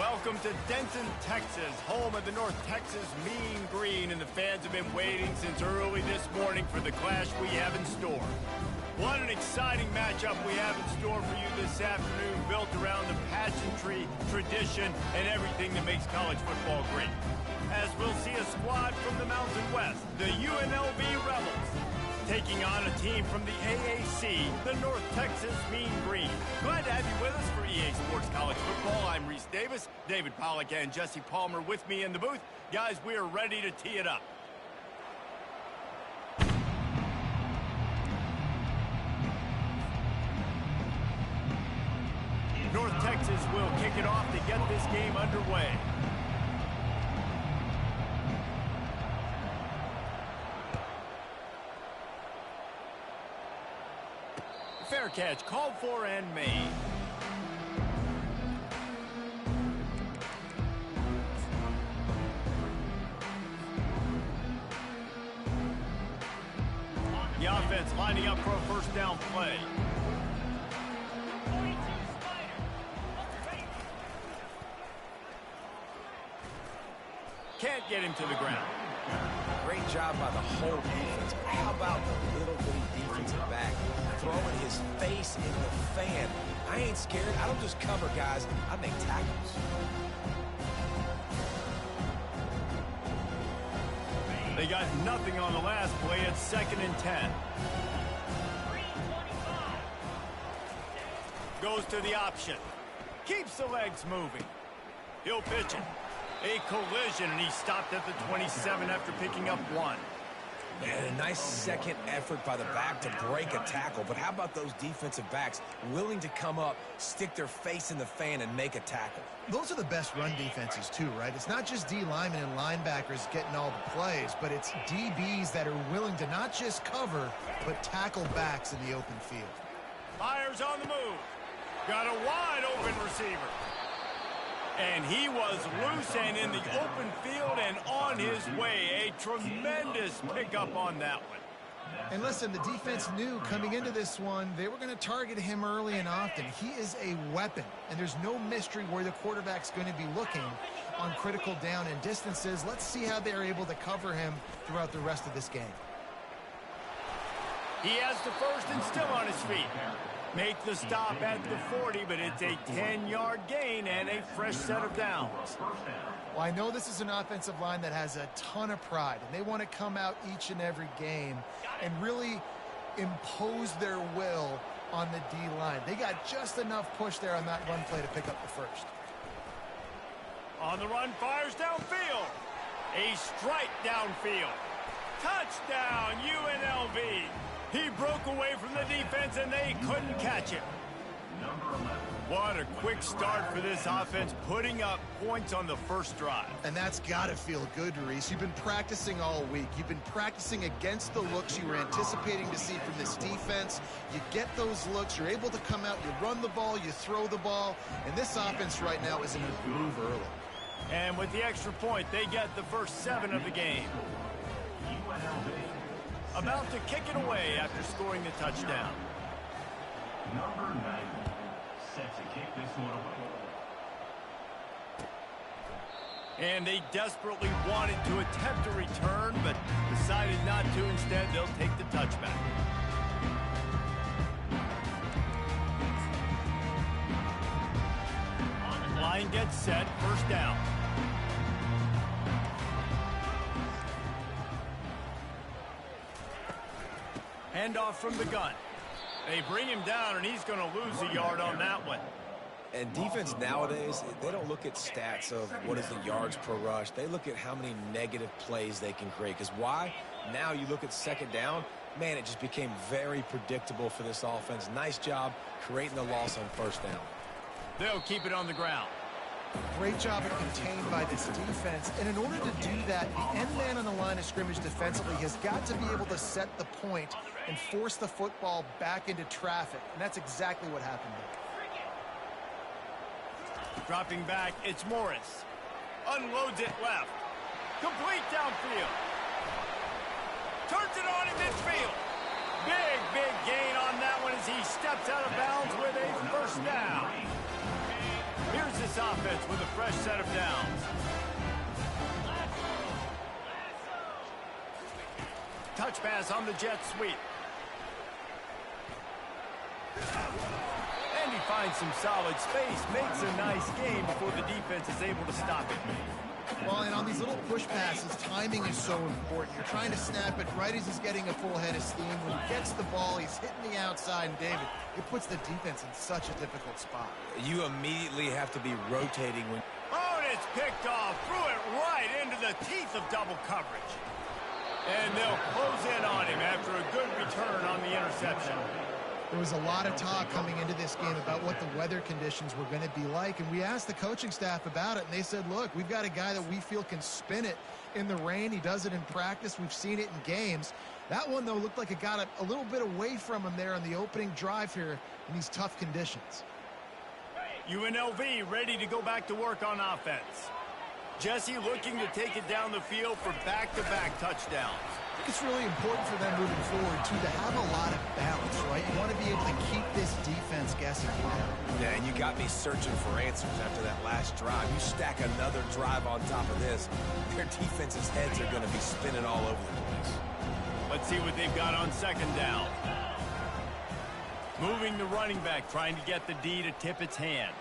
Welcome to Denton, Texas, home of the North Texas Mean Green, and the fans have been waiting since early this morning for the clash we have in store. What an exciting matchup we have in store for you this afternoon, built around the pageantry, tradition, and everything that makes college football great. As we'll see a squad from the Mountain West, the UNLV Rebels, taking on a team from the AAC, the North Texas Mean Green. Glad to have you with us for EA Sports College Football. I'm Reese Davis, David Pollack and Jesse Palmer with me in the booth. Guys, we are ready to tee it up. North Texas will kick it off to get this game underway. Fair catch called for and made. The offense lining up for a first down play. Can't get him to the ground. Great job by the whole defense. How about the little bitty defensive back throwing his face in the fan? I ain't scared. I don't just cover guys. I make tackles. They got nothing on the last play. It's 2nd and 10. Goes to the option. Keeps the legs moving. He'll pitch it. A collision, and he stopped at the 27 after picking up 1. And a nice second effort by the back to break a tackle. But how about those defensive backs willing to come up, stick their face in the fan, and make a tackle? Those are the best run defenses, too, right? It's not just D linemen and linebackers getting all the plays, but it's DBs that are willing to not just cover, but tackle backs in the open field. Fires on the move. Got a wide open receiver. And he was loose and in the open field and on his way. A tremendous pickup on that one. And listen, the defense knew coming into this one, they were going to target him early and often. He is a weapon, and there's no mystery where the quarterback's going to be looking on critical down and distances. Let's see how they're able to cover him throughout the rest of this game. He has the first and still on his feet. Make the stop at the 40, but it's a 10-yard gain and a fresh set of downs. Well, I know this is an offensive line that has a ton of pride, and they want to come out each and every game and really impose their will on the D-line. They got just enough push there on that run play to pick up the first. On the run, fires downfield. A strike downfield. Touchdown, UNLV. He broke away from the defense, and they couldn't catch him. What a quick start for this offense, putting up points on the first drive. And that's got to feel good, Reese. You've been practicing all week. You've been practicing against the looks you were anticipating to see from this defense. You get those looks. You're able to come out. You run the ball. You throw the ball. And this offense right now is in a groove early. And with the extra point, they get the first 7 of the game. About to kick it away after scoring the touchdown. Number 9, set to kick this one away. And they desperately wanted to attempt a return, but decided not to. Instead, they'll take the touchback. Line gets set, first down. Handoff from the gun. They bring him down, and he's going to lose a yard on that one. And defense nowadays, they don't look at stats of what is the yards per rush. They look at how many negative plays they can create. Because why? Now you look at second down, man, it just became very predictable for this offense. Nice job creating the loss on first down. They'll keep it on the ground. Great job of contained by this defense. And in order to do that, the end man on the line of scrimmage defensively has got to be able to set the point and force the football back into traffic. And that's exactly what happened there. Dropping back, it's Morris. Unloads it left. Complete downfield. Turns it on in midfield. Big gain on that one as he steps out of bounds with a first down. Here's the this offense with a fresh set of downs. Touch pass on the jet sweep. And he finds some solid space, makes a nice game before the defense is able to stop it. Well, and on these little push passes, timing is so important. You're trying to snap it right as he's getting a full head of steam. When he gets the ball, he's hitting the outside, and David, it puts the defense in such a difficult spot. You immediately have to be rotating when... Oh, and it's picked off, threw it right into the teeth of double coverage. And they'll close in on him after a good return on the interception. There was a lot of talk coming into this game about what the weather conditions were going to be like, and we asked the coaching staff about it, and they said, look, we've got a guy that we feel can spin it in the rain. He does it in practice. We've seen it in games. That one, though, looked like it got a little bit away from him there on the opening drive here in these tough conditions. UNLV ready to go back to work on offense. Jesse looking to take it down the field for back-to-back touchdowns. I think it's really important for them moving forward, too, to have a lot of balance, right? You want to be able to keep this defense guessing. Yeah, and you got me searching for answers after that last drive. You stack another drive on top of this, their defense's heads are going to be spinning all over the place. Let's see what they've got on second down. Moving the running back, trying to get the D to tip its hand.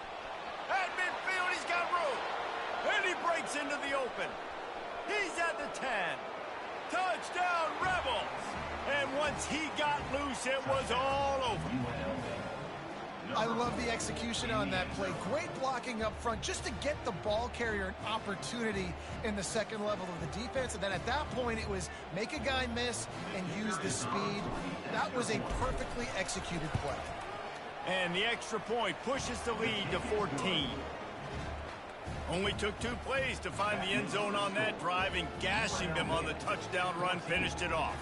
At midfield, he's got room. And he breaks into the open. He's at the 10. Touchdown, Rebels! And once he got loose, it was all over. I love the execution on that play. Great blocking up front just to get the ball carrier an opportunity in the second level of the defense. And then at that point, it was make a guy miss and use the speed. That was a perfectly executed play. And the extra point pushes the lead to 14. Only took 2 plays to find the end zone on that drive, and gashing them on the touchdown run finished it off.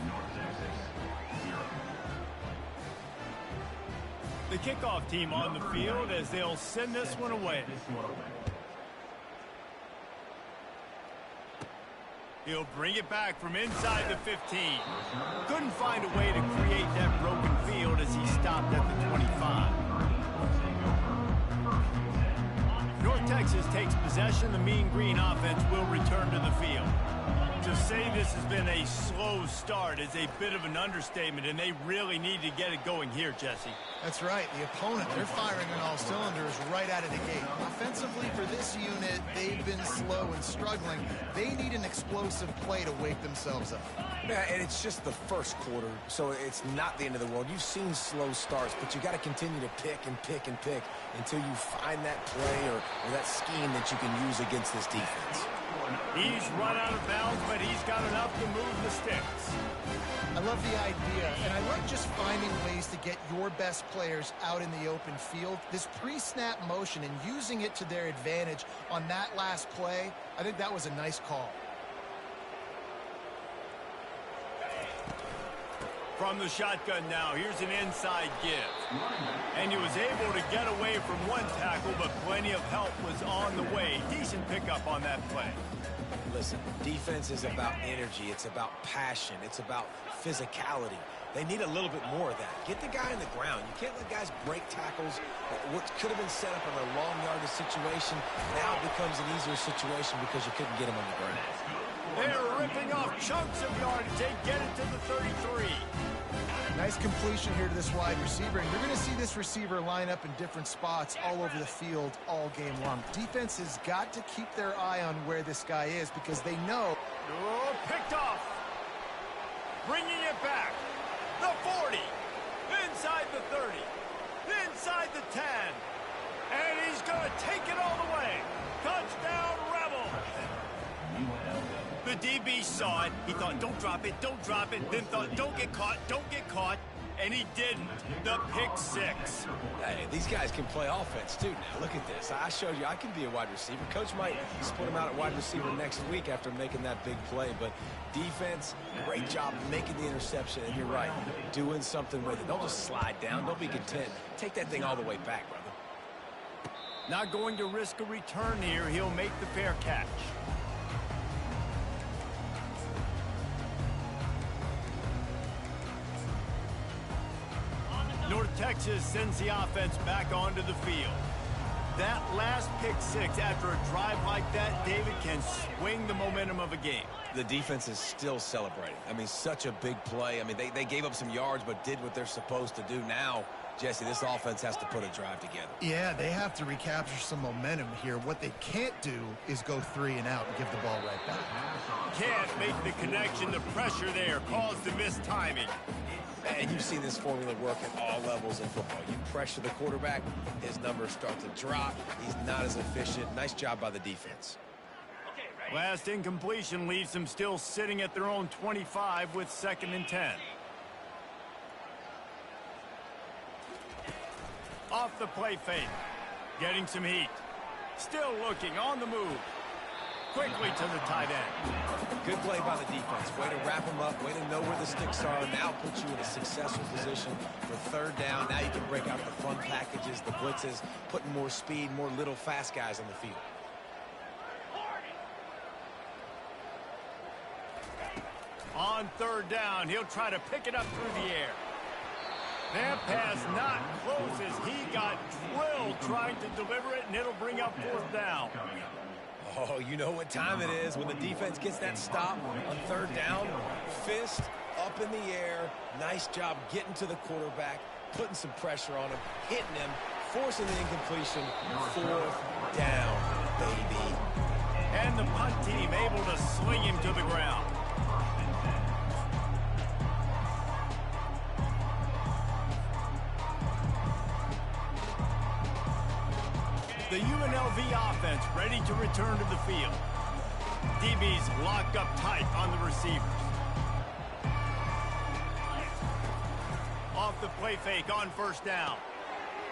The kickoff team on the field as they'll send this one away. He'll bring it back from inside the 15. Couldn't find a way to create that broken field as he stopped at the 25. North Texas takes possession. The Mean Green offense will return to the field. To say this has been a slow start is a bit of an understatement, and they really need to get it going here, Jesse. That's right. The opponent, they're firing on all cylinders right out of the gate. Offensively for this unit, they've been slow and struggling. They need an explosive play to wake themselves up. Yeah, and it's just the first quarter, so it's not the end of the world. You've seen slow starts, but you got to continue to pick and pick and pick until you find that play or that scheme that you can use against this defense. He's run out of bounds, but he's got enough to move the sticks. I love the idea, and I like just finding ways to get your best players out in the open field. This pre-snap motion and using it to their advantage on that last play, I think that was a nice call. From the shotgun now, here's an inside give. And he was able to get away from one tackle, but plenty of help was on the way. Decent pickup on that play. Listen, defense is about energy. It's about passion. It's about physicality. They need a little bit more of that. Get the guy on the ground. You can't let guys break tackles. What could have been set up in a long yardage situation now becomes an easier situation because you couldn't get him on the ground. They're ripping off chunks of yardage. They get it to the 33. Nice completion here to this wide receiver, and you're going to see this receiver line up in different spots all over the field all game long. Defense has got to keep their eye on where this guy is because they know. Oh, picked off. Bringing it back. The 40. Inside the 30. Inside the 10. And he's going to take it all the way. Touchdown, Rebels. The DB saw it. He thought, don't drop it, don't drop it. Then thought, don't get caught, don't get caught. And he didn't. The pick 6. Hey, these guys can play offense, too. Now, look at this. I showed you I can be a wide receiver. Coach might split him out at wide receiver next week after making that big play. But defense, great job making the interception. And you're right, doing something with it. Don't just slide down. Don't be content. Take that thing all the way back, brother. Not going to risk a return here. He'll make the fair catch. North Texas sends the offense back onto the field. That last pick six after a drive like that, David, can swing the momentum of a game. The defense is still celebrating. I mean, such a big play. I mean, they gave up some yards but did what they're supposed to do. Now, Jesse, this offense has to put a drive together. Yeah, they have to recapture some momentum here. What they can't do is go 3 and out and give the ball right back. Can't make the connection. The pressure there caused the missed timing. And you've seen this formula work at all levels in football. You pressure the quarterback, his numbers start to drop. He's not as efficient. Nice job by the defense. Last incompletion leaves them still sitting at their own 25 with 2nd and 10. Off the play fake. Getting some heat. Still looking on the move. Quickly to the tight end. Good play by the defense. Way to wrap them up. Way to know where the sticks are. Now put you in a successful position for 3rd down. Now you can break out the fun packages, the blitzes, putting more speed, more little fast guys on the field. On 3rd down, he'll try to pick it up through the air. That pass not close as he got drilled trying to deliver it, and it'll bring up 4th down. Oh, you know what time it is when the defense gets that stop on 3rd down. Fist up in the air. Nice job getting to the quarterback, putting some pressure on him, hitting him, forcing the incompletion. 4th down, baby. And the punt team able to sling him to the ground. The UNLV offense ready to return to the field. DB's locked up tight on the receivers. Off the play fake on 1st down.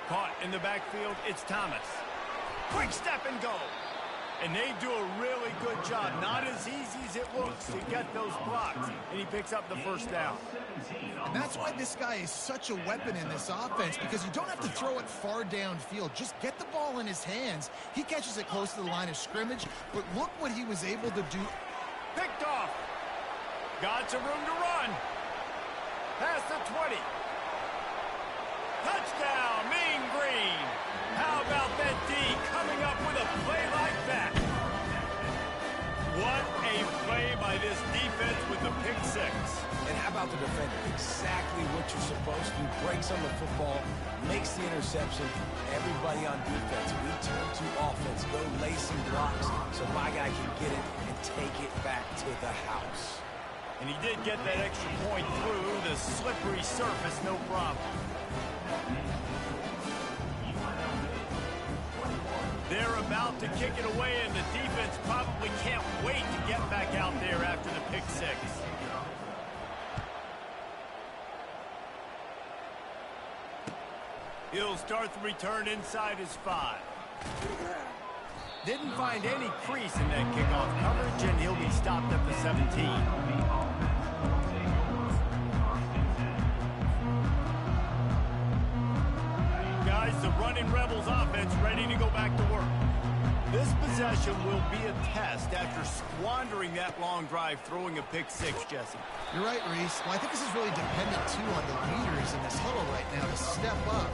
Caught in the backfield, it's Thomas. Quick step and go. And they do a really good job. Not as easy as it looks to get those blocks. And he picks up the 1st down. And that's why this guy is such a weapon in this offense, because you don't have to throw it far downfield. Just get the ball in his hands. He catches it close to the line of scrimmage, but look what he was able to do. Picked off. Got some room to run. Past the 20. Touchdown, Mean Green. How about that D coming up with a play like that? What a play by this defense with the pick six. And how about the defender? Exactly what you're supposed to do. Breaks on the football, makes the interception. Everybody on defense, we turn to offense. Go lay some blocks so my guy can get it and take it back to the house. And he did get that extra point through the slippery surface, no problem. They're about to kick it away, and the defense probably can't wait to get back out there after the pick six. He'll start the return inside his 5. Didn't find any crease in that kickoff coverage, and he'll be stopped at the 17. Guys, the running Rebels offense ready to go back to work. This possession will be a test after squandering that long drive throwing a pick six, Jesse. You're right, Reese. Well, I think this is really dependent, too, on the leaders in this huddle right now to step up.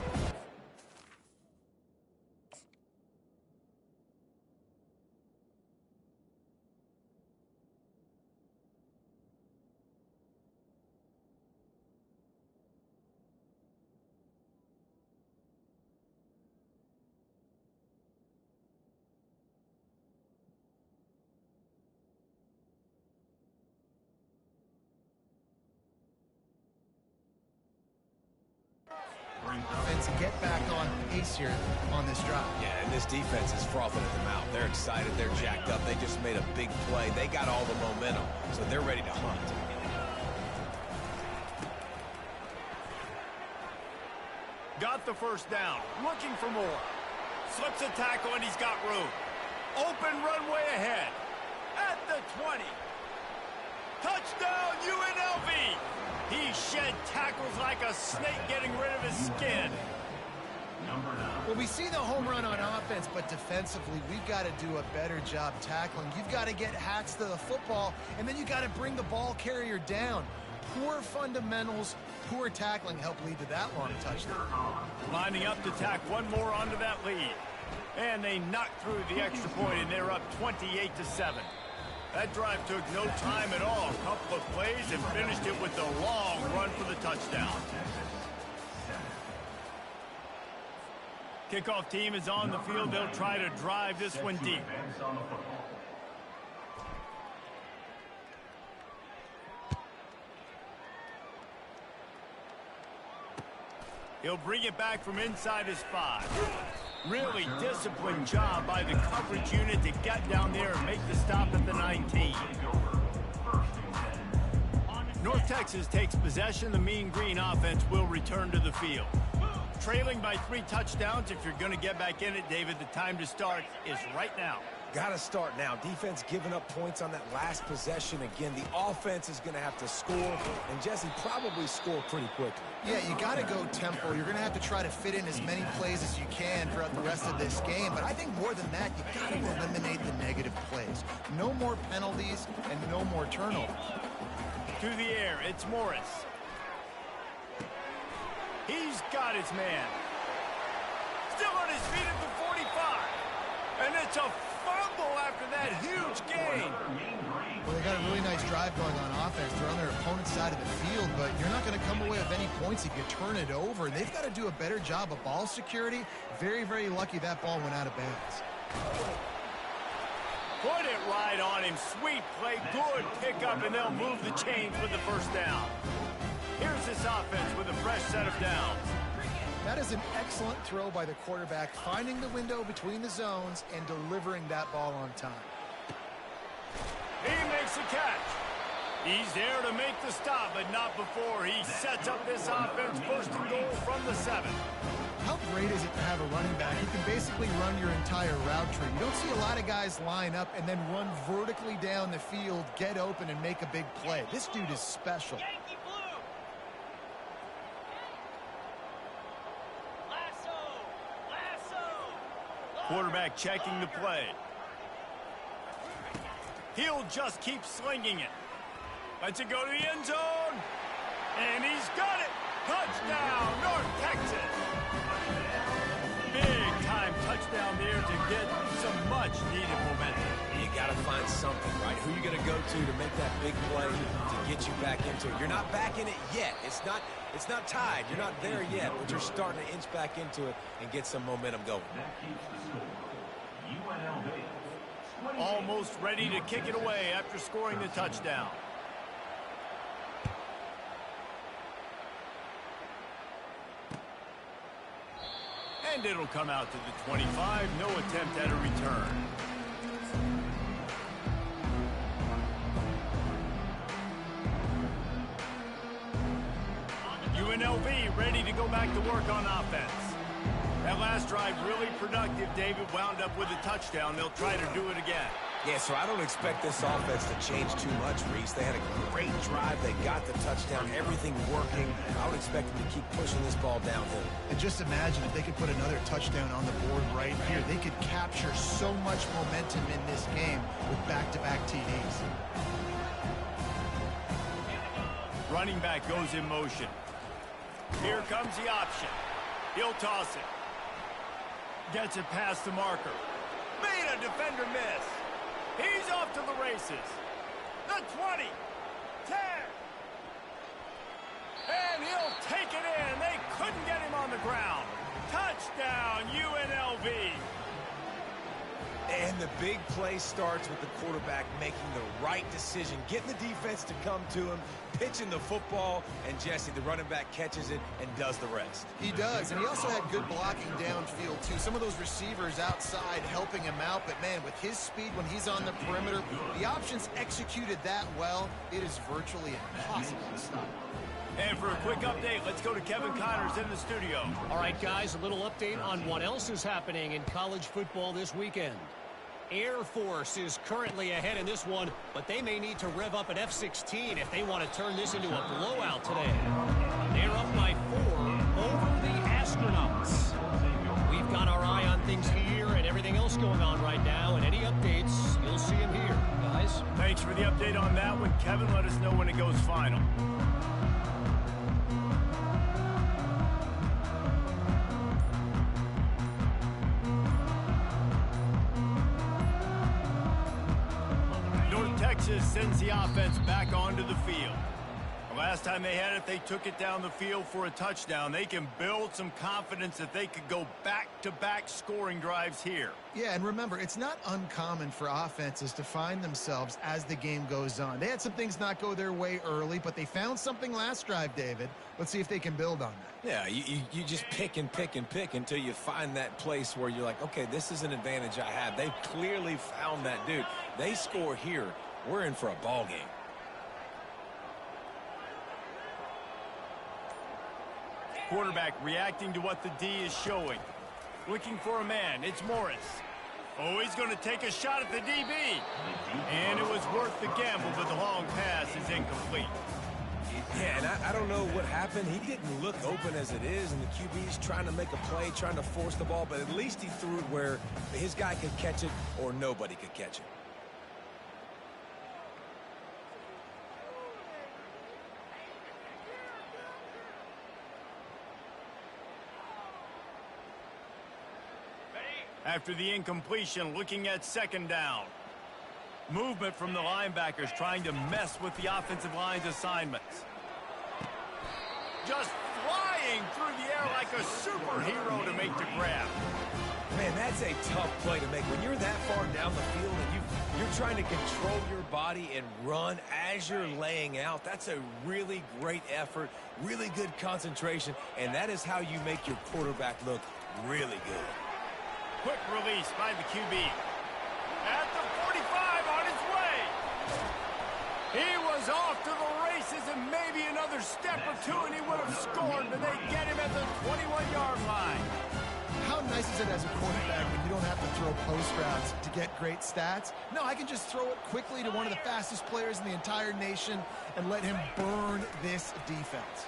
And to get back on pace here on this drive. Yeah, and this defense is frothing at the mouth. They're excited. They're jacked up. They just made a big play. They got all the momentum, so they're ready to hunt. Got the 1st down. Looking for more. Slips a tackle, and he's got room. Open runway ahead. At the 20. Touchdown, UNLV! He shed tackles like a snake getting rid of his skin. Well, we see the home run on offense, but defensively, we've got to do a better job tackling. You've got to get hats to the football, and then you got to bring the ball carrier down. Poor fundamentals, poor tackling help lead to that long touchdown. Lining up to tack one more onto that lead. and they knocked through the extra point, and they're up 28-7. That drive took no time at all. A couple of plays and finished it with a long run for the touchdown. Kickoff team is on the field. They'll try to drive this one deep. He'll bring it back from inside his 5. Really disciplined job by the coverage unit to get down there and make the stop at the 19. North Texas takes possession. The Mean Green offense will return to the field. Trailing by 3 touchdowns. If you're going to get back in it, David, the time to start is right now. Got to start now. Defense giving up points on that last possession. Again, the offense is going to have to score, and Jesse probably score pretty quickly. Yeah, you got to go tempo. You're going to have to try to fit in as many plays as you can throughout the rest of this game. But I think more than that, you got to eliminate the negative plays. No more penalties and no more turnovers. To the air, it's Morris. He's got his man. Still on his feet at the 45. And it's a fumble after that huge gain. Well, they got a really nice drive going on offense. They're on their opponent's side of the field, but you're not going to come away with any points if you turn it over. They've got to do a better job of ball security. Very, very lucky that ball went out of bounds. Put it right on him. Sweet play. Good pickup, and they'll move the chains with the first down. Here's this offense with a fresh set of downs. That is an excellent throw by the quarterback, finding the window between the zones and delivering that ball on time. He makes the catch. He's there to make the stop, but not before he sets up this offense. First and goal from the 7. How great is it to have a running back who can basically run your entire route tree? You don't see a lot of guys line up and then run vertically down the field, get open, and make a big play. This dude is special. Quarterback checking the play. He'll just keep slinging it. Lets it go to the end zone. And he's got it. Touchdown, North Texas. Big time touchdown there to get some much needed momentum. You got to find something, right? Who you going to go to make that big play to get you back into it? You're not back in it yet. It's not tied. You're not there yet, but you're starting to inch back into it and get some momentum going. Almost ready to kick it away after scoring the touchdown. And it'll come out to the 25. No attempt at a return. UNLV ready to go back to work on offense. That last drive really productive. David wound up with a touchdown. They'll try to do it again. Yeah, so I don't expect this offense to change too much, Reese. They had a great drive. They got the touchdown. Everything working. I would expect them to keep pushing this ball downhill. And just imagine if they could put another touchdown on the board right here. They could capture so much momentum in this game with back-to-back TDs. Running back goes in motion. Here comes the option. He'll toss it. Gets it past the marker. Made a defender miss. He's off to the races. The 20. 10. And he'll take it in. They couldn't get him on the ground. Touchdown, UNLV. And the big play starts with the quarterback making the right decision, getting the defense to come to him, pitching the football, and Jesse, the running back, catches it and does the rest. He does, and he also had good blocking downfield, too. Some of those receivers outside helping him out, but, man, with his speed when he's on the perimeter, the options executed that well, it is virtually impossible to stop. And for a quick update, let's go to Kevin Connors in the studio. All right, guys, a little update on what else is happening in college football this weekend. Air Force is currently ahead in this one, but they may need to rev up an F-16 if they want to turn this into a blowout today. They're up by 4 over the Astronauts. We've got our eye on things here and everything else going on right now, and any updates, you'll see them here, guys. Thanks for the update on that one. Kevin, let us know when it goes final. Texas sends the offense back onto the field. The last time they had it, they took it down the field for a touchdown. They can build some confidence that they could go back-to-back scoring drives here. Yeah, and remember, it's not uncommon for offenses to find themselves as the game goes on. They had some things not go their way early, but they found something last drive, David. Let's see if they can build on that. Yeah, you just pick and pick and pick until you find that place where you're like, okay, this is an advantage I have. They've clearly found that dude. They score here, we're in for a ball game. Quarterback reacting to what the D is showing. Looking for a man. It's Morris. Oh, he's going to take a shot at the DB. And it was worth the gamble, but the long pass is incomplete. Yeah, and I don't know what happened. He didn't look open as it is, and the QB's trying to make a play, trying to force the ball, but at least he threw it where his guy could catch it or nobody could catch it. After the incompletion, looking at second down. Movement from the linebackers trying to mess with the offensive line's assignments. Just flying through the air like a superhero to make the grab. Man, that's a tough play to make. When you're that far down the field and you're trying to control your body and run as you're laying out, that's a really great effort, really good concentration, and that is how you make your quarterback look really good. Quick release by the QB. At the 45 on his way. He was off to the races and maybe another step or two and he would have scored, but they get him at the 21-yard line. How nice is it as a quarterback when you don't have to throw post routes to get great stats? No, I can just throw it quickly to one of the fastest players in the entire nation and let him burn this defense.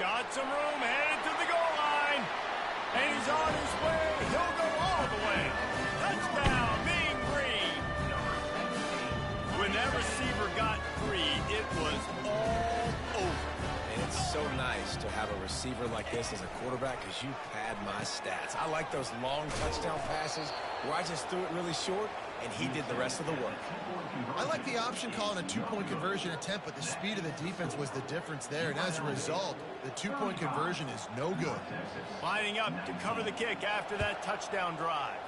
Got some room, headed to the goal line. And he's on his way. He'll go all the way. Touchdown, Mean Green. When that receiver got free, it was all over. And it's so nice to have a receiver like this as a quarterback because you pad my stats. I like those long touchdown passes where I just threw it really short and he did the rest of the work. I like the option calling a two-point conversion attempt, but the speed of the defense was the difference there. And as a result, the two-point conversion is no good. Lining up to cover the kick after that touchdown drive.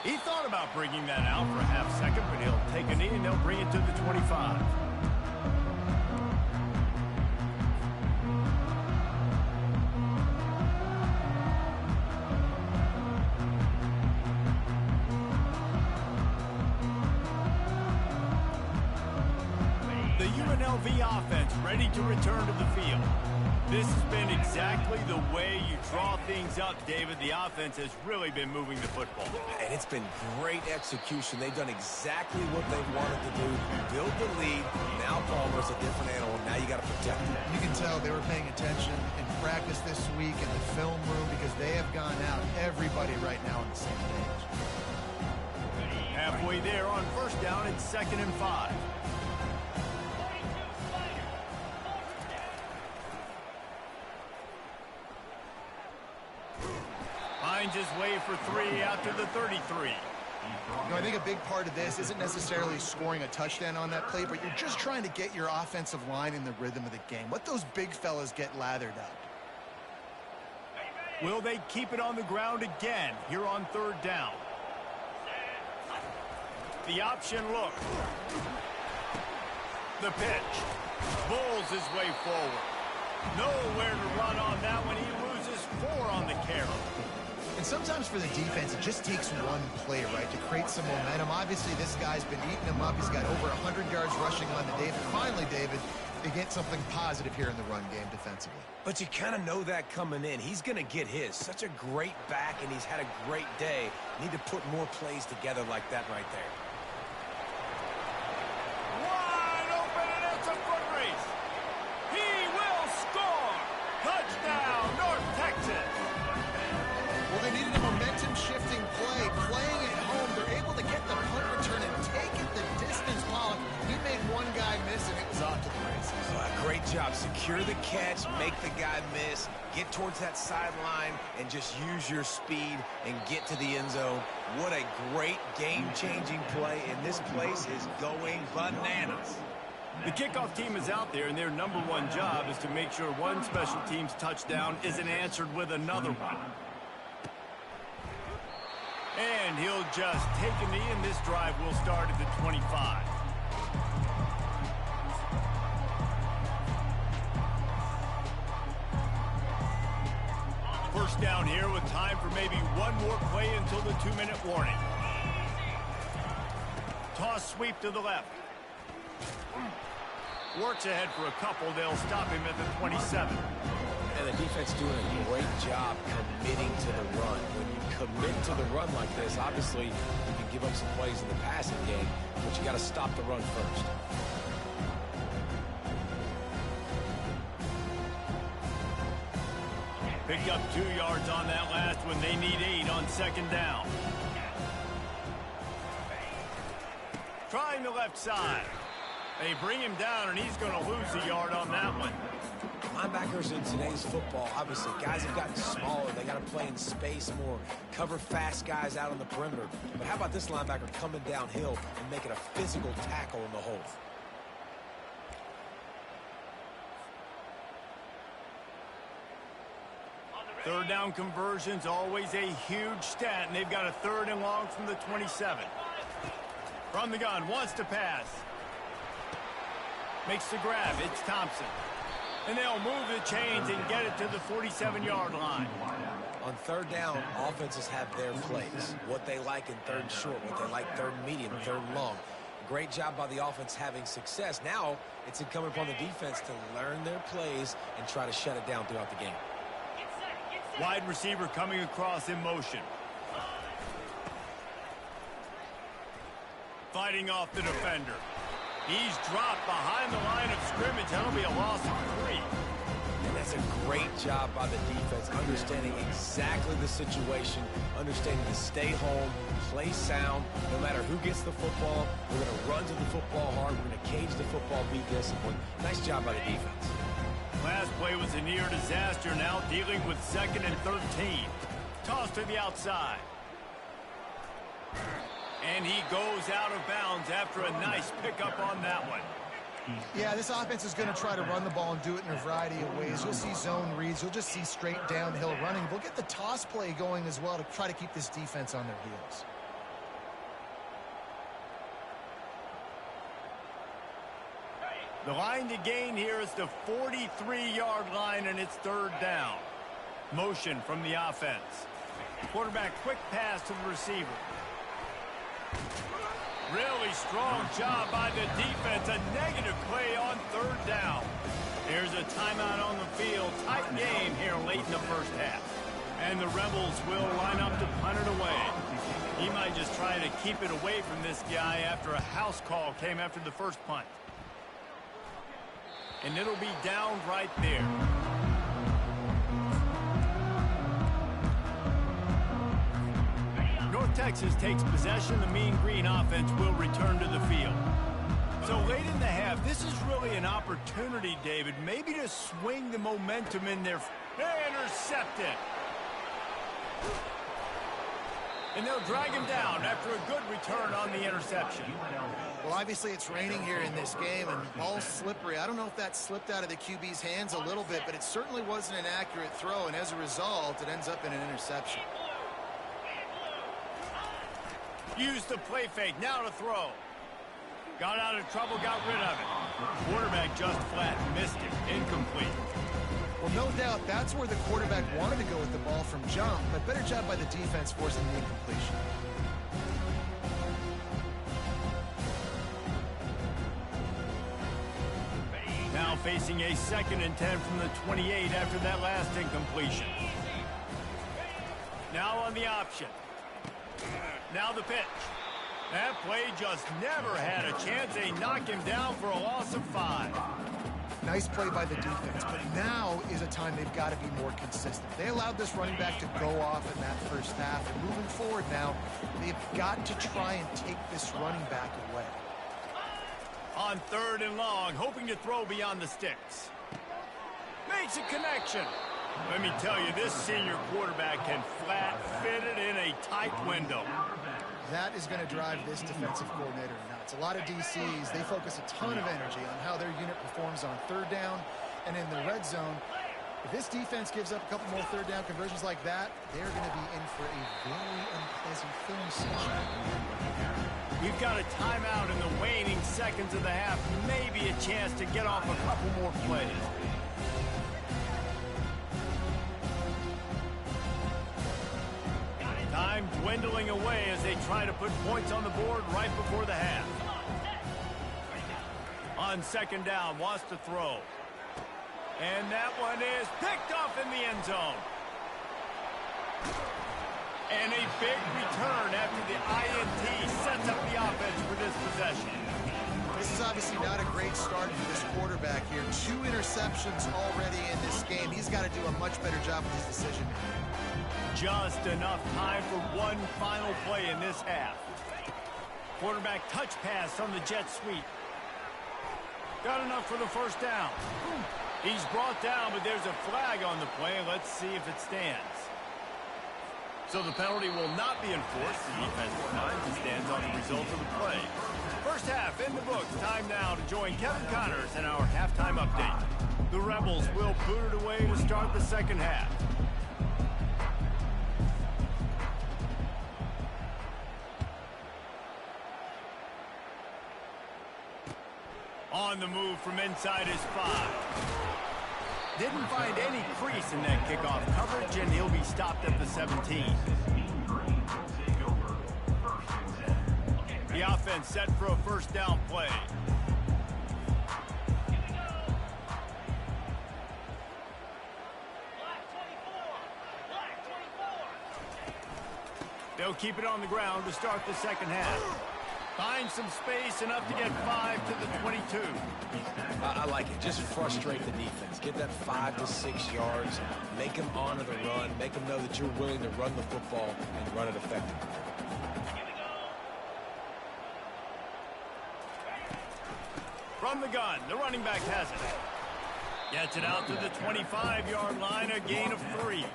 He thought about bringing that out for a half second, but he'll take a knee and they'll bring it to the 25. UNLV offense ready to return to the field. This has been exactly the way you draw things up, David. The offense has really been moving the football. And it's been great execution. They've done exactly what they wanted to do. Build the lead. Now Palmer's a different animal. Now you got to protect him. You can tell they were paying attention in practice this week in the film room because they have gone out, everybody right now on the same page. Halfway there on first down, it's 2nd and 5. Finds his way for 3 after the 33. No, I think a big part of this isn't necessarily scoring a touchdown on that play, but you're just trying to get your offensive line in the rhythm of the game. Let those big fellas get lathered up. Will they keep it on the ground again here on 3rd down? The option look. The pitch. Bulls his way forward. Nowhere to run on that one. He loses 4 on the carry. And sometimes for the defense, it just takes one play, right, to create some momentum. Obviously, this guy's been eating him up. He's got over 100 yards rushing on the day. But finally, David, they get something positive here in the run game defensively. But you kind of know that coming in. He's going to get his. Such a great back, and he's had a great day. Need to put more plays together like that right there. Wide open, and it's a foot race. He will score. Touchdown, North Texas. Well, they needed a momentum-shifting play. Playing at home, they're able to get the punt return and take it the distance. Pollock, he made one guy miss, and it was off to the races. Great job secure the catch, make the guy miss, get towards that sideline, and just use your speed and get to the end zone. What a great game-changing play, and this place is going bananas. The kickoff team is out there, and their number one job is to make sure one special team's touchdown isn't answered with another one. And he'll just take a knee, and this drive will start at the 25. First down here with time for maybe one more play until the 2-minute warning. Toss sweep to the left. Works ahead for a couple. They'll stop him at the 27. And the defense doing a great job committing to the run. When you commit to the run like this, obviously you can give up some plays in the passing game, but you got to stop the run first. Picked up 2 yards on that last one. They need 8 on second down. Trying the left side. They bring him down, and he's going to lose a yard on that one. Linebackers in today's football, obviously, guys have gotten smaller. They got to play in space more, cover fast guys out on the perimeter. But how about this linebacker coming downhill and making a physical tackle in the hole? Third down conversion's always a huge stat, and they've got a 3rd and long from the 27. From the gun, wants to pass. Makes the grab. It's Thompson. And they'll move the chains and get it to the 47-yard line. On third down, offenses have their plays. What they like in 3rd and short, what they like 3rd and medium, 3rd and long. Great job by the offense having success. Now it's incumbent upon the defense to learn their plays and try to shut it down throughout the game. Wide receiver coming across in motion. Fighting off the defender. He's dropped behind the line of scrimmage. That'll be a loss of 3. And that's a great job by the defense, understanding exactly the situation, understanding to stay home, play sound. No matter who gets the football, we're going to run to the football hard. We're going to cage the football, be disciplined. Nice job by the defense. Last play was a near disaster. Now dealing with 2nd and 13. Toss to the outside. And he goes out of bounds after a nice pickup on that one. Yeah, this offense is going to try to run the ball and do it in a variety of ways. You'll see zone reads. You'll just see straight downhill running. They'll get the toss play going as well to try to keep this defense on their heels. The line to gain here is the 43-yard line, and it's 3rd down. Motion from the offense. Quarterback quick pass to the receiver. Really strong job by the defense. A negative play on 3rd down. There's a timeout on the field. Tight game here late in the first half. And the Rebels will line up to punt it away. He might just try to keep it away from this guy after a house call came after the first punt. And it'll be down right there. North Texas takes possession. The Mean Green offense will return to the field. So late in the half, this is really an opportunity, David, maybe to swing the momentum in their... Intercepted. And they'll drag him down after a good return on the interception. Well, obviously it's raining here in this game, and the ball's slippery. I don't know if that slipped out of the QB's hands a little bit, but it certainly wasn't an accurate throw, and as a result, it ends up in an interception. Use the play fake, now to throw. Got out of trouble, got rid of it. Quarterback just flat, missed it, incomplete. Well, no doubt that's where the quarterback wanted to go with the ball from jump, but better job by the defense forcing the incompletion. Now facing a 2nd and 10 from the 28 after that last incompletion. Now on the option. Now the pitch. That play just never had a chance. They knock him down for a loss of 5. Nice play by the defense, but now is a time they've got to be more consistent. They allowed this running back to go off in that first half, and moving forward now, they've got to try and take this running back away. On 3rd and long, hoping to throw beyond the sticks. makes a connection. Let me tell you, this senior quarterback can flat fit it in a tight window. That is going to drive this defensive coordinator nuts. A lot of DCs, they focus a ton of energy on how their unit performs on third down and in the red zone. If this defense gives up a couple more third down conversions like that, they're going to be in for a very unpleasant film session. We've got a timeout in the waning seconds of the half. Maybe a chance to get off a couple more plays. Time dwindling away as they try to put points on the board right before the half. On second down, wants to throw. And that one is picked off in the end zone. And a big return after the INT sets up the offense for this possession. This is obviously not a great start for this quarterback here. 2 interceptions already in this game. He's got to do a much better job with his decision. Just enough time for one final play in this half. Quarterback touch pass on the jet sweep. Got enough for the first down. He's brought down, but there's a flag on the play. Let's see if it stands. So the penalty will not be enforced. The defensive line stands on the result of the play. First half in the books. Time now to join Kevin Connors in our halftime update. The Rebels will boot it away to start the second half. On the move from inside his 5. Didn't find any crease in that kickoff coverage, and he'll be stopped at the 17. The offense set for a first down play. They'll keep it on the ground to start the second half. Find some space, enough to get 5 to the 22. I like it. Just frustrate the defense. Get that 5 to 6 yards. Make them honor the run. Make them know that you're willing to run the football and run it effectively. From the gun, the running back has it. Gets it out to the 25-yard line, a gain of 3.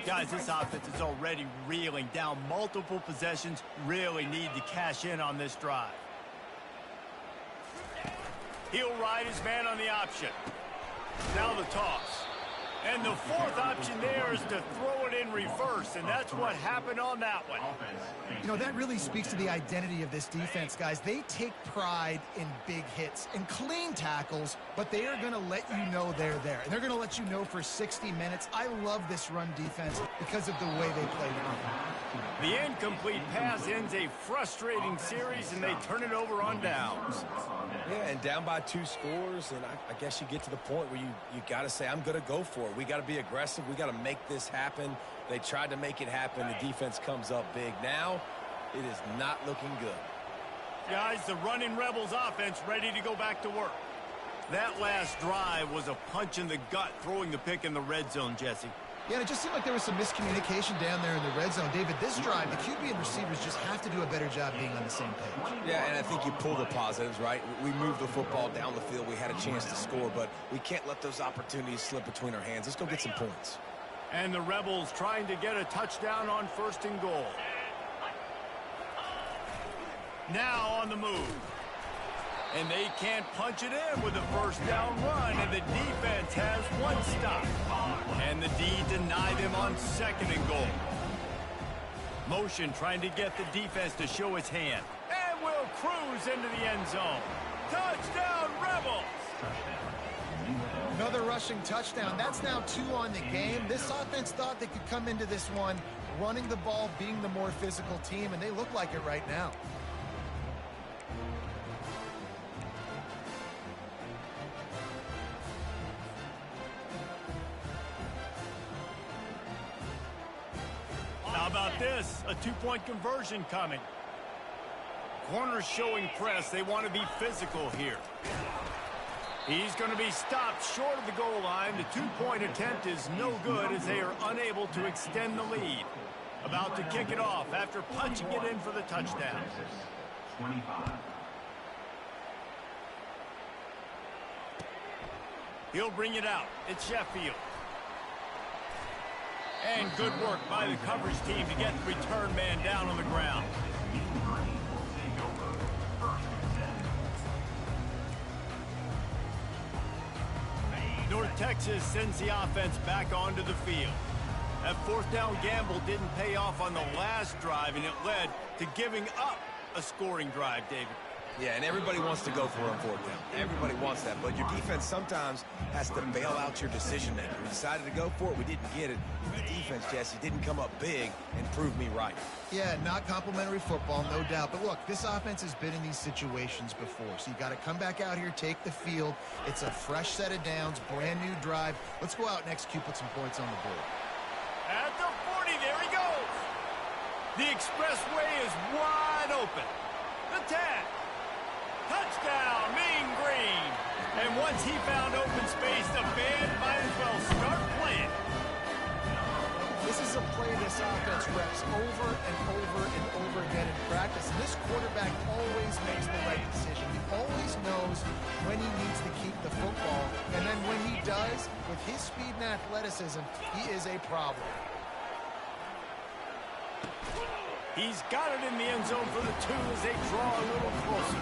Guys, this offense is already reeling down multiple possessions. Really need to cash in on this drive. He'll ride his man on the option. Now the toss. And the fourth option there is to throw it in reverse, and that's what happened on that one. You know, that really speaks to the identity of this defense, guys. They take pride in big hits and clean tackles, but they are going to let you know they're there. And they're going to let you know for 60 minutes. I love this run defense because of the way they play it. The incomplete pass ends a frustrating series, and they turn it over on downs. Yeah, and down by 2 scores, and I guess you get to the point where you got to say, I'm going to go for it. We got to be aggressive. We got to make this happen. They tried to make it happen. The defense comes up big. Now, it is not looking good. Guys, the running Rebels offense ready to go back to work. That last drive was a punch in the gut, throwing the pick in the red zone, Jesse. Yeah, and it just seemed like there was some miscommunication down there in the red zone. David, this drive, the QB and receivers just have to do a better job being on the same page. Yeah, and I think you pull the positives, right? We moved the football down the field. We had a chance to score, but we can't let those opportunities slip between our hands. Let's go get some points. And the Rebels trying to get a touchdown on 1st and goal. Now on the move. And they can't punch it in with a first down run, and the defense has one stop. And the D deny them on 2nd and goal. Motion trying to get the defense to show its hand. And will cruise into the end zone. Touchdown, Rebels! Another rushing touchdown. That's now 2 on the game. This offense thought they could come into this one running the ball, being the more physical team, and they look like it right now. How about this? A 2-point conversion coming. Corners showing press. They want to be physical here. He's going to be stopped short of the goal line. The 2-point attempt is no good as they are unable to extend the lead. About to kick it off after punching it in for the touchdown. 25. He'll bring it out. It's Sheffield. And good work by the coverage team to get the return man down on the ground. North Texas sends the offense back onto the field. That fourth down gamble didn't pay off on the last drive, and it led to giving up a scoring drive, David. Yeah, and everybody wants to go for it on fourth down. Everybody wants that, but your defense sometimes has to bail out your decision maker. We decided to go for it. We didn't get it. The defense, Jesse, didn't come up big and prove me right. Yeah, not complimentary football, no doubt. But look, this offense has been in these situations before, so you got to come back out here, take the field. It's a fresh set of downs, brand new drive. Let's go out and execute, put some points on the board. At the 40, there he goes. The expressway is wide open. The 10. Touchdown, Mean Green. And once he found open space, the band might as well start playing. This is a play this offense reps over and over and over again in practice. And this quarterback always makes the right decision. He always knows when he needs to keep the football. And then when he does, with his speed and athleticism, he is a problem. He's got it in the end zone for the 2 as they draw a little closer.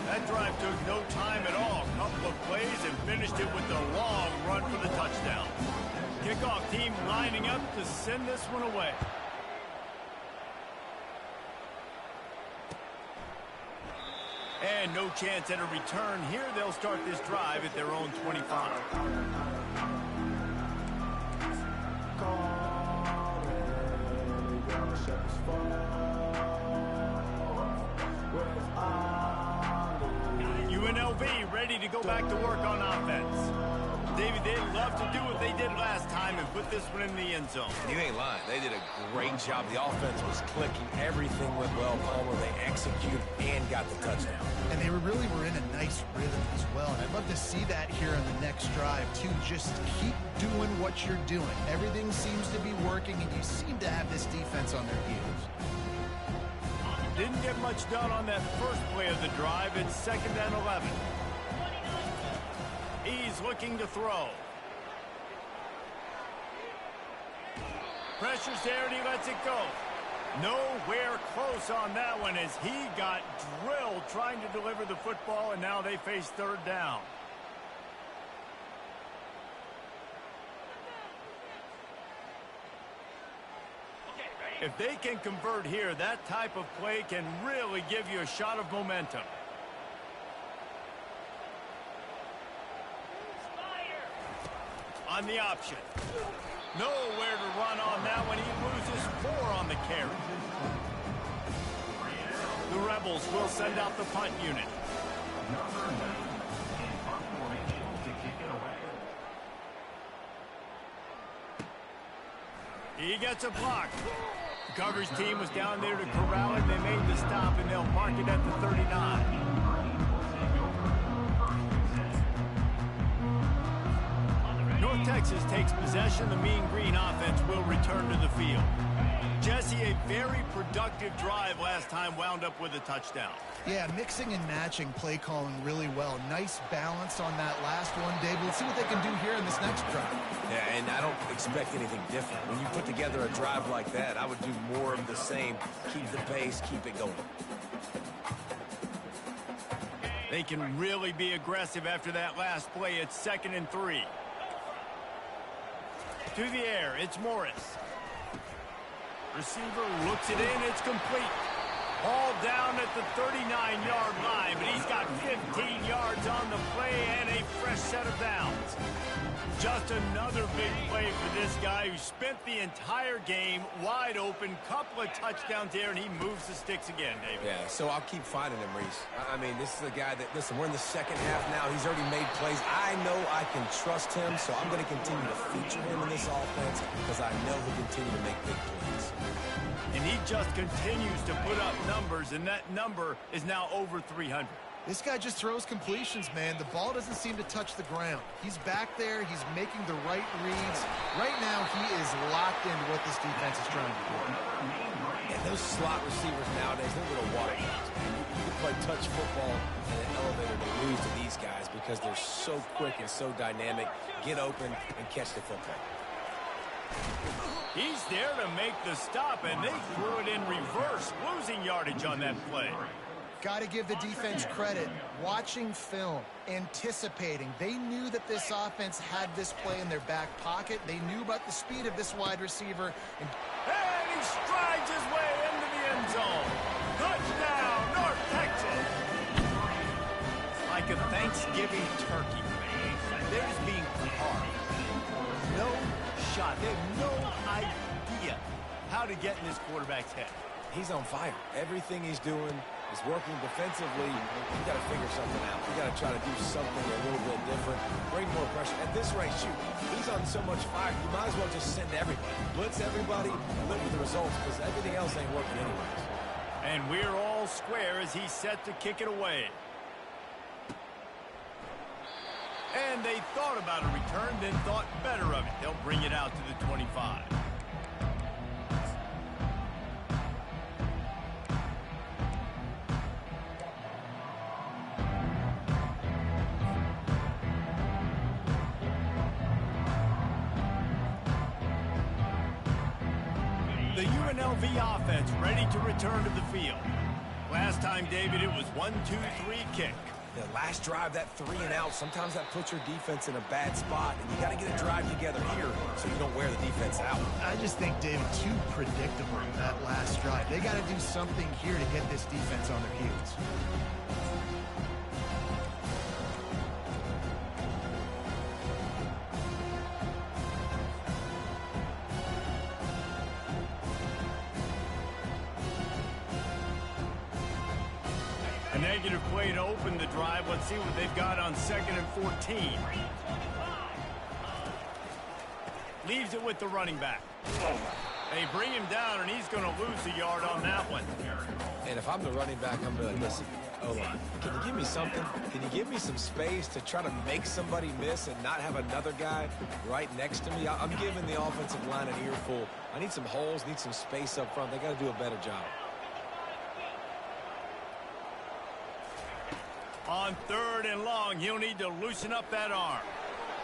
That drive took no time at all. A couple of plays and finished it with a long run for the touchdown. Kickoff team lining up to send this one away. And no chance at a return here. They'll start this drive at their own 25. UNLV ready to go back to work on offense. David, they'd love to do what they did last time and put this one in the end zone. You ain't lying. They did a great job. The offense was clicking. Everything went well. Palmer, they executed and got the touchdown. And they really were in a nice rhythm as well. And I'd love to see that here on the next drive, too. Just keep doing what you're doing. Everything seems to be working, and you seem to have this defense on their heels. Didn't get much done on that first play of the drive. It's 2nd and 11. He's looking to throw. Pressure's there, and he lets it go. Nowhere close on that one as he got drilled trying to deliver the football, and now they face 3rd down. If they can convert here, that type of play can really give you a shot of momentum. On the option. Nowhere to run on that one. He loses 4 on the carry. The Rebels will send out the punt unit. Number 9 in punt formation to kick it away. He gets a block. The coverage team was down there to corral it. They made the stop, and they'll mark it at the 39. North Texas takes possession. The Mean Green offense will return to the field. Jesse, a very productive drive last time wound up with a touchdown. Yeah, mixing and matching play calling really well. Nice balance on that last one, Dave. Let's see what they can do here in this next drive. Yeah, and I don't expect anything different. When you put together a drive like that, I would do more of the same. Keep the pace, keep it going. They can really be aggressive after that last play. It's 2nd and 3. To the air, it's Morris. Receiver looks it in, it's complete. Hauled down at the 39-yard line, but he's got 15 yards on the play and a fresh set of downs. Just another big play for this guy who spent the entire game wide open. Couple of touchdowns there, and he moves the sticks again, David. Yeah, so I'll keep finding him, Reese. I mean, this is a guy that, listen, we're in the second half now. He's already made plays. I know I can trust him, so I'm going to continue to feature him in this offense because I know he'll continue to make big plays. And he just continues to put up numbers, and that number is now over 300. This guy just throws completions, man. The ball doesn't seem to touch the ground. He's back there. He's making the right reads. Right now, he is locked into what this defense is trying to do. And those slot receivers nowadays, they're little water guys, man. You touch football in an elevator to lose to these guys because they're so quick and so dynamic. Get open and catch the football. He's there to make the stop, and they threw it in reverse, losing yardage on that play. Got to give the defense credit. Watching film, anticipating. They knew that this offense had this play in their back pocket. They knew about the speed of this wide receiver. And he strides his way into the end zone. Touchdown, North Texas. Like a Thanksgiving turkey. They're just being carved. No shot. They have no idea how to get in this quarterback's head. He's on fire. Everything he's doing is working defensively. You got to figure something out. You got to try to do something a little bit different. Bring more pressure. At this rate, shoot, he's on so much fire, you might as well just send everybody. Blitz everybody, live with the results, because everything else ain't working anyways. And we're all square as he's set to kick it away. And they thought about a return, then thought better of it. They'll bring it out to the 25. The UNLV offense ready to return to the field. Last time, David, it was 1-2-3 kick. The last drive, that 3 and out, sometimes that puts your defense in a bad spot, and you got to get a drive together here so you don't wear the defense out. I just think, David, too predictable that last drive. They got to do something here to get this defense on their heels. A negative play to open the drive. Let's see what they've got on 2nd and 14. Leaves it with the running back. They bring him down, and he's going to lose a yard on that one. And if I'm the running back, I'm going to listen. O-line, can you give me something? Can you give me some space to try to make somebody miss and not have another guy right next to me? I'm giving the offensive line an earful. I need some holes, need some space up front. They got to do a better job. On 3rd and long, he'll need to loosen up that arm.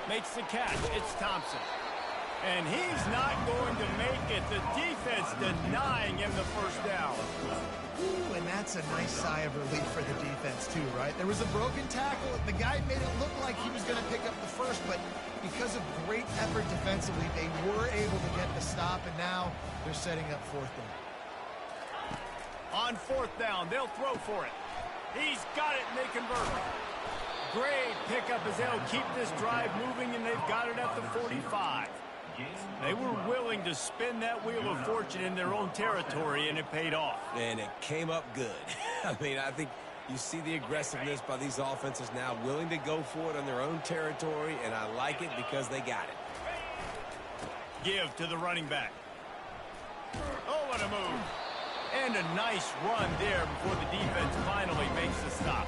Makes the catch. It's Thompson. And he's not going to make it. The defense denying him the first down. Ooh, and that's a nice sigh of relief for the defense, too, right? There was a broken tackle. The guy made it look like he was going to pick up the first, but because of great effort defensively, they were able to get the stop, and now they're setting up 4th down. On 4th down, they'll throw for it. He's got it, and they convert. Great pickup as they'll keep this drive moving, and they've got it at the 45. They were willing to spin that wheel of fortune in their own territory, and it paid off. And it came up good. I mean, I think you see the aggressiveness by these offenses now, willing to go for it on their own territory, and I like it because they got it. Give to the running back. Oh, what a move. And a nice run there before the defense finally makes the stop.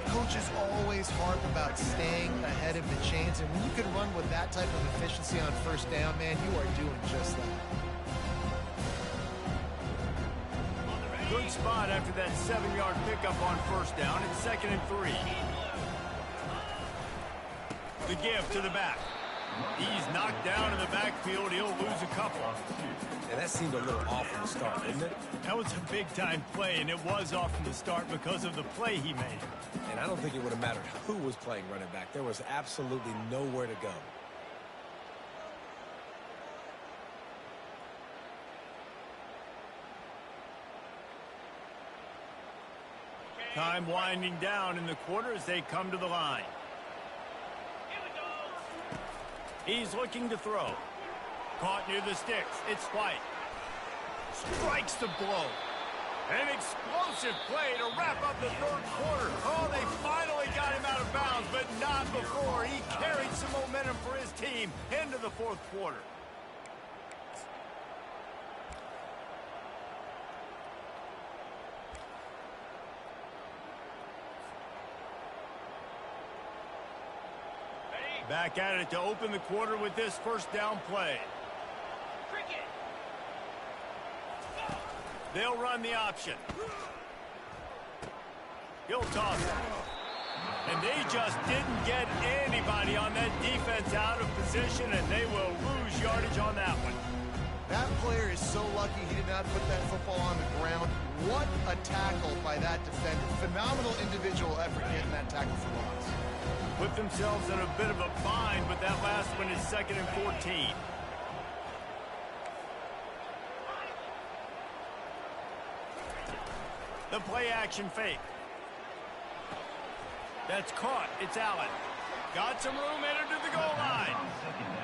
Coaches always harp about staying ahead of the chains, and when you can run with that type of efficiency on 1st down, man, you are doing just that. Good spot after that 7-yard pickup on 1st down. It's 2nd and 3. The give to the back. He's knocked down in the backfield. He'll lose a couple. And that seemed a little off from the start, didn't it? That was a big-time play, and it was off from the start because of the play he made. And I don't think it would have mattered who was playing running back. There was absolutely nowhere to go. Time winding down in the quarter as they come to the line. He's looking to throw. Caught near the sticks. It's White. Strikes the blow. An explosive play to wrap up the 3rd quarter. Oh, they finally got him out of bounds, but not before. He carried some momentum for his team into the 4th quarter. Back at it to open the quarter with this 1st down play. They'll run the option. He'll toss it. And they just didn't get anybody on that defense out of position, and they will lose yardage on that one. That player is so lucky he did not put that football on the ground. What a tackle by that defender. Phenomenal individual effort getting that tackle for loss. Put themselves in a bit of a bind, but that last one is 2nd and 14. The play action fake. That's caught. It's Allen. Got some room, entered to the goal line.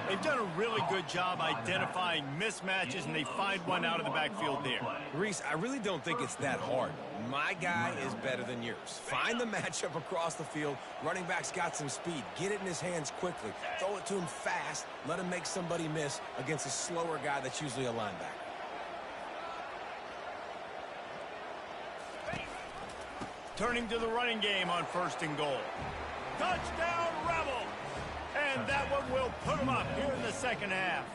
They've done a really good job identifying mismatches, and they find one out of the backfield there. Reese, I really don't think it's that hard. My guy is better than yours. Find the matchup across the field. Running back's got some speed. Get it in his hands quickly. Throw it to him fast. Let him make somebody miss against a slower guy that's usually a linebacker. Turning to the running game on 1st and goal. Touchdown, Rebel! And that one will put him up here in the 2nd half.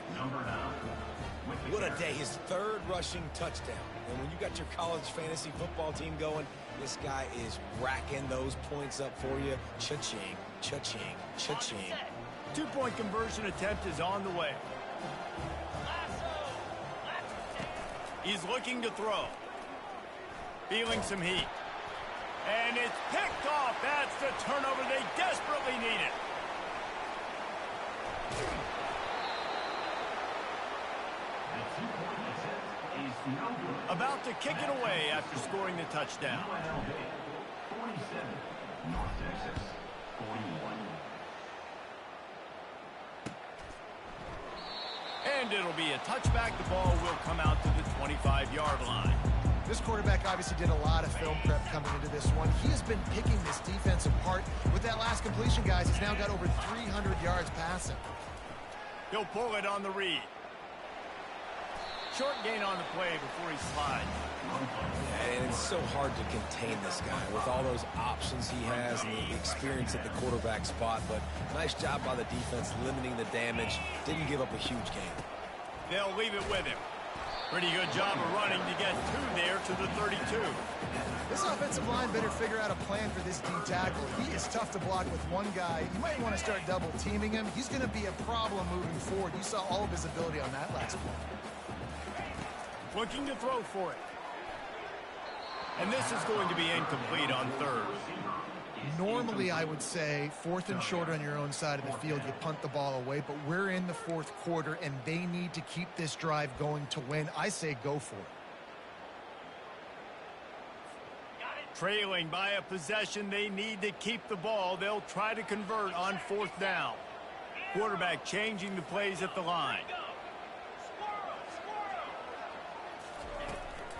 What a day. His 3rd rushing touchdown. And when you got your college fantasy football team going, this guy is racking those points up for you. Cha-ching, cha-ching, cha-ching. 2-point conversion attempt is on the way. He's looking to throw. Feeling some heat. And it's picked off. That's the turnover they desperately needed. About to kick it away after scoring the touchdown. 47, North Texas, 41. And it'll be a touchback. The ball will come out to the 25-yard line. This quarterback obviously did a lot of film prep coming into this one. He has been picking this defense apart. With that last completion, guys, he's now got over 300 yards passing. He'll pull it on the read. Short gain on the play before he slides. And it's so hard to contain this guy with all those options he has and the experience at the quarterback spot. But nice job by the defense limiting the damage. Didn't give up a huge gain. They'll leave it with him. Pretty good job of running to get through there to the 32. This offensive line better figure out a plan for this D tackle. He is tough to block with one guy. You might want to start double teaming him. He's going to be a problem moving forward. You saw all of his ability on that last play. Looking to throw for it. And this is going to be incomplete on 3rd. Normally, I would say 4th and short on your own side of the field, you punt the ball away, but we're in the 4th quarter, and they need to keep this drive going to win. I say go for it. Trailing by a possession, they need to keep the ball. They'll try to convert on 4th down. Quarterback changing the plays at the line.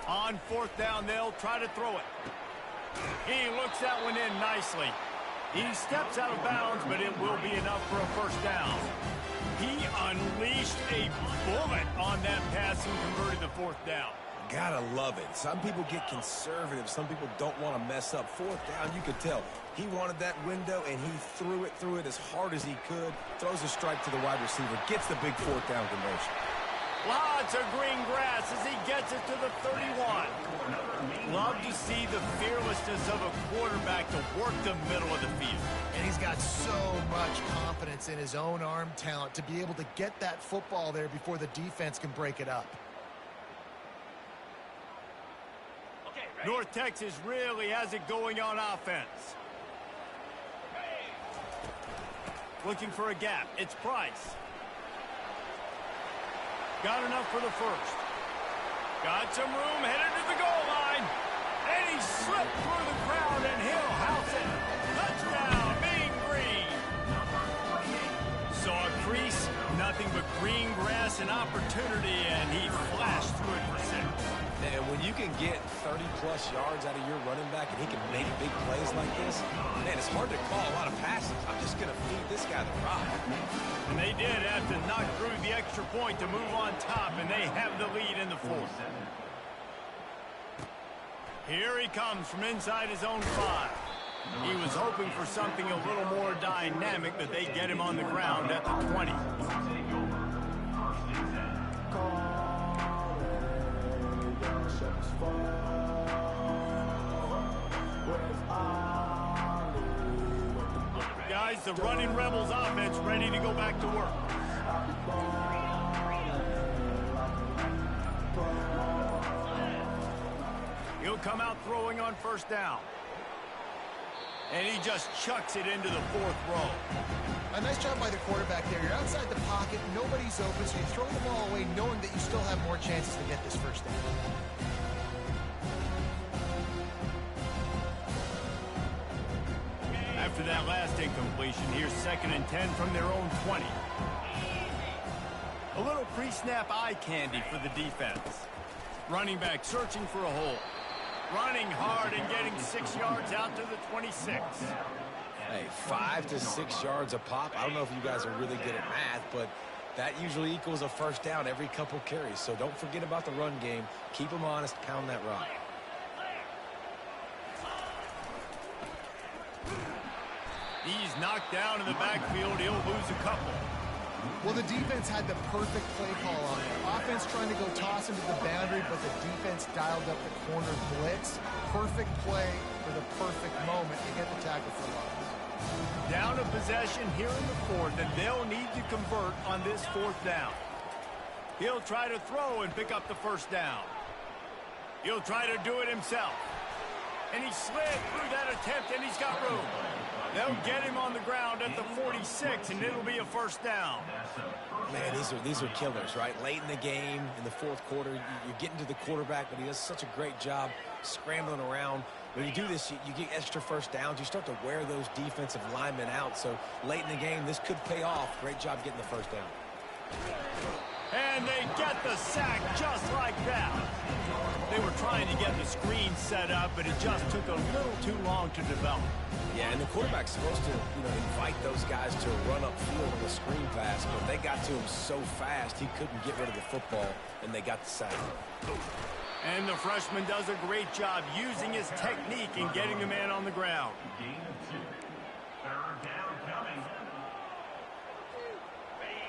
On 4th down, they'll try to throw it. He looks that one in nicely. He steps out of bounds, but it will be enough for a 1st down. He unleashed a bullet on that pass and converted the 4th down. Gotta love it. Some people get conservative. Some people don't want to mess up. 4th down, you could tell. He wanted that window, and he threw it as hard as he could. Throws a strike to the wide receiver. Gets the big 4th down conversion. Lots of green grass as he gets it to the 31. Love to see the fearlessness of a quarterback to work the middle of the field. And he's got so much confidence in his own arm talent to be able to get that football there before the defense can break it up. North Texas really has it going on offense. Looking for a gap. It's Price. Got enough for the 1st. Got some room, headed to the goal line. And he slipped through the crowd, and he'll house it. Touchdown, Mean Green. Saw a crease, nothing but green grass and opportunity, and he flashed through it for 6. And when you can get 30-plus yards out of your running back and he can make big plays like this, man, it's hard to call a lot of passes. I'm just going to feed this guy the rock. And they did have to knock through the extra point to move on top, and they have the lead in the 4th. Here he comes from inside his own 5. He was hoping for something a little more dynamic, but they get him on the ground at the 20. Guys, the Running Rebels offense ready to go back to work. He'll come out throwing on first down. And he just chucks it into the fourth row. A nice job by the quarterback there. You're outside the pocket, nobody's open, so you throw the ball away knowing that you still have more chances to get this first down. After that last incompletion, here's 2nd and 10 from their own 20. A little pre-snap eye candy for the defense. Running back searching for a hole. Running hard and getting 6 yards out to the 26. Hey, 5 to 6 yards a pop. I don't know if you guys are really good at math, but that usually equals a first down every couple carries. So don't forget about the run game. Keep them honest. Pound that rock. He's knocked down in the backfield. He'll lose a couple. Well, the defense had the perfect play call on it. Offense trying to go toss into the boundary, but the defense dialed up the corner blitz. Perfect play for the perfect moment to get the tackle for loss. Down a possession here in the fourth, and they'll need to convert on this fourth down. He'll try to throw and pick up the first down. He'll try to do it himself. And he slid through that attempt, and he's got room. They'll get him on the ground at the 46, and it'll be a first down. Man, these are killers, right? Late in the game, in the fourth quarter, you're getting to the quarterback, but he does such a great job scrambling around. When you do this, you get extra first downs. You start to wear those defensive linemen out. So late in the game, this could pay off. Great job getting the first down. And they get the sack just like that. They were trying to get the screen set up, but it just took a little too long to develop. Yeah, and the quarterback's supposed to, invite those guys to run upfield on the screen pass, but they got to him so fast he couldn't get rid of the football, and they got the sack. And the freshman does a great job using his technique and getting the man on the ground. Gain of 2. Third down coming.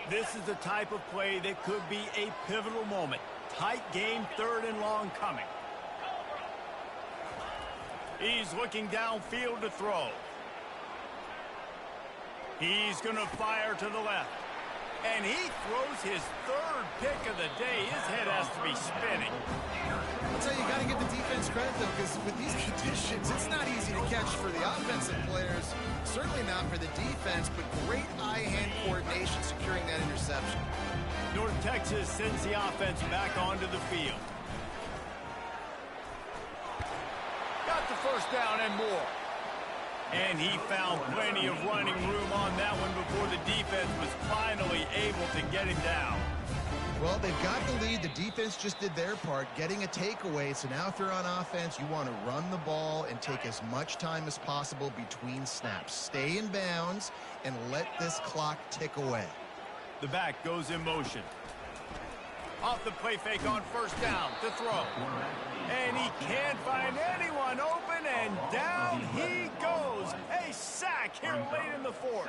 This is the type of play that could be a pivotal moment. Tight game, 3rd and long coming. He's looking downfield to throw. He's going to fire to the left. And he throws his 3rd pick of the day. His head has to be spinning. I'll tell you, you got to give the defense credit, though, because with these conditions, it's not easy to catch for the offensive players. Certainly not for the defense, but great eye-hand coordination securing that interception. North Texas sends the offense back onto the field. Got the first down and more. And he found plenty of running room on that one before the defense was finally able to get him down. Well, they've got the lead. The defense just did their part, getting a takeaway. So now if you're on offense, you want to run the ball and take as much time as possible between snaps. Stay in bounds and let this clock tick away. The back goes in motion. Off the play fake on first down to throw. And he can't find anyone open, and down he goes. A sack here late in the fourth.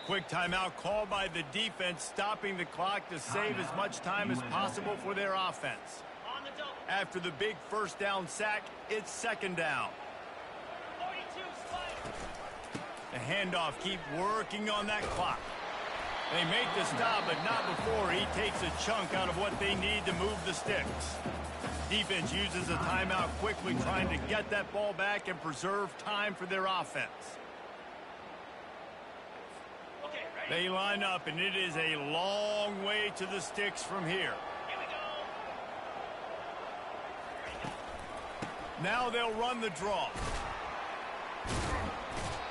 Quick timeout called by the defense, stopping the clock to save as much time as possible for their offense. After the big first down sack, it's 2nd down. The handoff keep working on that clock. They make the stop, but not before he takes a chunk out of what they need to move the sticks. Defense uses a timeout quickly, trying to get that ball back and preserve time for their offense. They line up, and it is a long way to the sticks from here. Now they'll run the draw.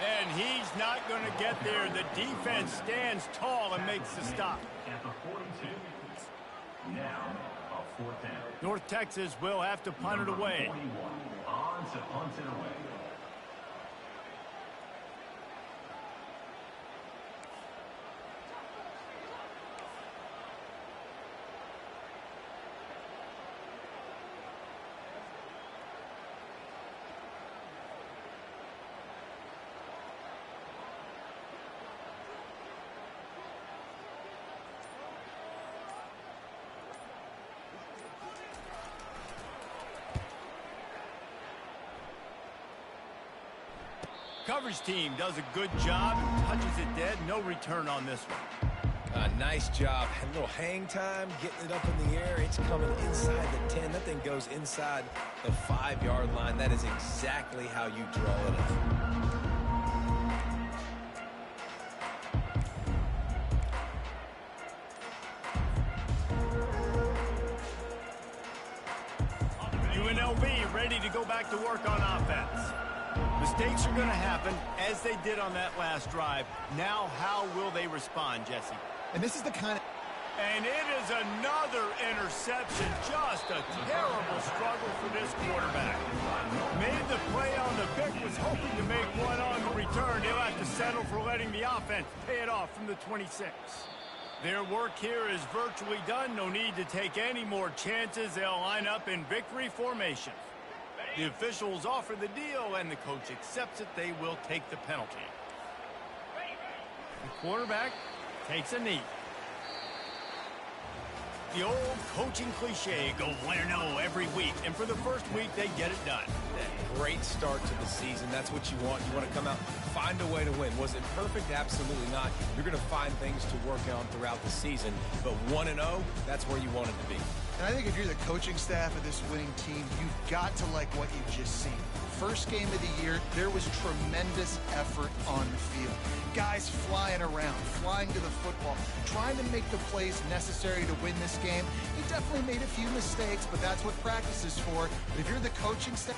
And he's not going to get there. The defense stands tall and makes the stop. At the 42. Now, a 4th down. North Texas will have to punt it away. 41. On to punt it away. Coverage team does a good job and touches it dead. No return on this one. Nice job. A little hang time, getting it up in the air. It's coming inside the 10. That thing goes inside the 5-yard line. That is exactly how you draw it up. UNLV ready to go back to work on offense. Mistakes are going to happen, as they did on that last drive. Now, how will they respond, Jesse? And this is the kind of... And it is another interception. Just a terrible struggle for this quarterback. Made the play on the pick, was hoping to make one on the return. He'll have to settle for letting the offense pay it off from the 26. Their work here is virtually done. No need to take any more chances. They'll line up in victory formation. The officials offer the deal, and the coach accepts it. They will take the penalty. The quarterback takes a knee. The old coaching cliche, go win or no every week. And for the first week, they get it done. Great start to the season. That's what you want. You want to come out, find a way to win. Was it perfect? Absolutely not. You're going to find things to work on throughout the season. But 1-0, that's where you want it to be. And I think if you're the coaching staff of this winning team, you've got to like what you've just seen. First game of the year, there was tremendous effort on the field. Guys flying around, flying to the football, trying to make the plays necessary to win this game. He definitely made a few mistakes, but that's what practice is for. But if you're the coaching staff...